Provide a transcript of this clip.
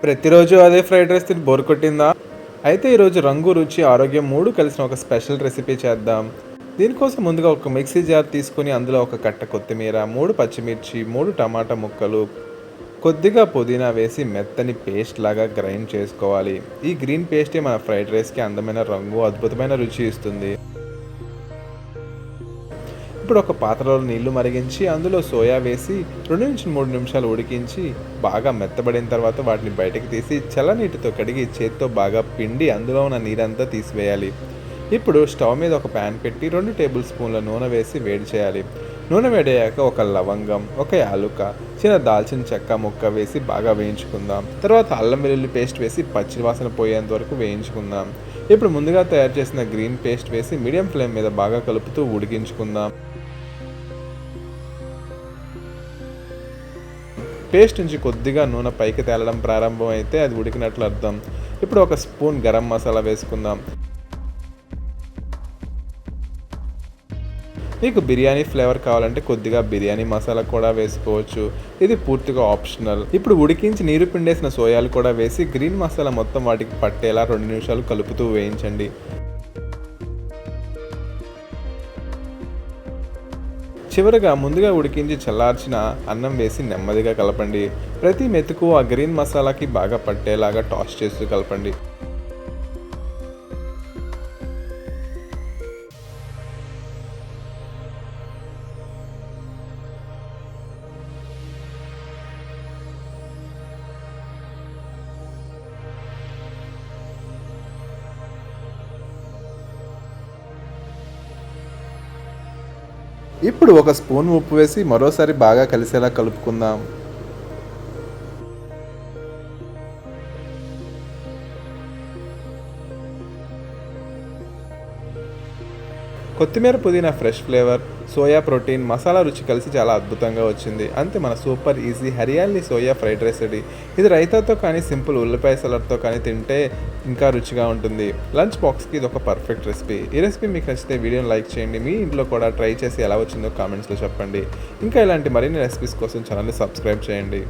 ప్రతిరోజు అదే fried rice తిని బోర్ కొట్టిందా? అయితే ఈరోజు రంగు, రుచి, ఆరోగ్యం 3 కలిసిన ఒక స్పెషల్ రెసిపీ చేద్దాం. దీనికోసం ముందుగా ఒక మిక్సీ జార్ తీసుకొని అందులో ఒక కట్ట కొత్తిమీర, 3 పచ్చిమిర్చి, 3 టమాటా ముక్కలు, కొద్దిగా పుదీనా వేసి మెత్తని పేస్ట్ లాగా గ్రైండ్ చేసుకోవాలి. ఈ గ్రీన్ పేస్టే మన ఫ్రైడ్ రైస్‌కి అందమైన రంగు, అద్భుతమైన రుచి ఇస్తుంది. ఇప్పుడు ఒక పాత్రలో నీళ్లు మరిగించి అందులో సోయా వేసి 2-3 నిమిషాలు ఉడికించి బాగా మెత్తబడిన తర్వాత వాటిని బయటకు తీసి చల్లనీటితో కడిగి చేత్తో బాగా పిండి అందులో ఉన్న నీరంతా తీసివేయాలి. ఇప్పుడు స్టవ్ మీద ఒక ప్యాన్ పెట్టి 2 టేబుల్ స్పూన్ల నూనె వేసి వేడి చేయాలి. నూనె వేడయ్యాక ఒక లవంగం, ఒక యాలుక, చిన్న దాల్చిన చెక్క ముక్క వేసి బాగా వేయించుకుందాం. తర్వాత అల్లం వెల్లుల్లి పేస్ట్ వేసి పచ్చి వాసన పోయేంత వరకు వేయించుకుందాం. ఇప్పుడు ముందుగా తయారు చేసిన గ్రీన్ పేస్ట్ వేసి మీడియం ఫ్లేమ్ మీద బాగా కలుపుతూ ఉడికించుకుందాం. పేస్ట్ నుంచి కొద్దిగా నూనె పైకి తేలడం ప్రారంభం అయితే అది ఉడికినట్లు అర్థం. ఇప్పుడు ఒక స్పూన్ గరం మసాలా వేసుకుందాం. మీకు బిర్యానీ ఫ్లేవర్ కావాలంటే కొద్దిగా బిర్యానీ మసాలా కూడా వేసుకోవచ్చు. ఇది పూర్తిగా ఆప్షనల్. ఇప్పుడు ఉడికించి నీరు పిండేసిన సోయాలు కూడా వేసి గ్రీన్ మసాలా మొత్తం వాటికి పట్టేలా 2 నిమిషాలు కలుపుతూ వేయించండి. చివరగా ముందుగా ఉడికించి చల్లార్చిన అన్నం వేసి నెమ్మదిగా కలపండి. ప్రతి మెతుకు ఆ గ్రీన్ మసాలాకి బాగా పట్టేలాగా టాస్ చేస్తూ కలపండి. ఇప్పుడు ఒక స్పూన్ ఉప్పు వేసి మరోసారి బాగా కలిసేలా కలుపుకుందాం. కొత్తిమీర, పుదీనా fresh flavour, soya protein, masala రుచి కలిసి చాలా అద్భుతంగా వచ్చింది. అంతే మన super easy hariyali soya fried rice ready. ఇది రైతాతో కానీ సింపుల్ ఉల్లిపాయ సలాడ్తో కానీ తింటే ఇంకా రుచిగా ఉంటుంది. లంచ్ బాక్స్కి ఇది ఒక పర్ఫెక్ట్ రెసిపీ. ఈ రెసిపీ మీకు నచ్చితే వీడియోని లైక్ చేయండి. మీ ఇంట్లో కూడా ట్రై చేసి ఎలా వచ్చిందో కామెంట్స్లో చెప్పండి. ఇంకా ఇలాంటి మరిన్ని రెసిపీస్ కోసం ఛానల్ని సబ్స్క్రైబ్ చేయండి.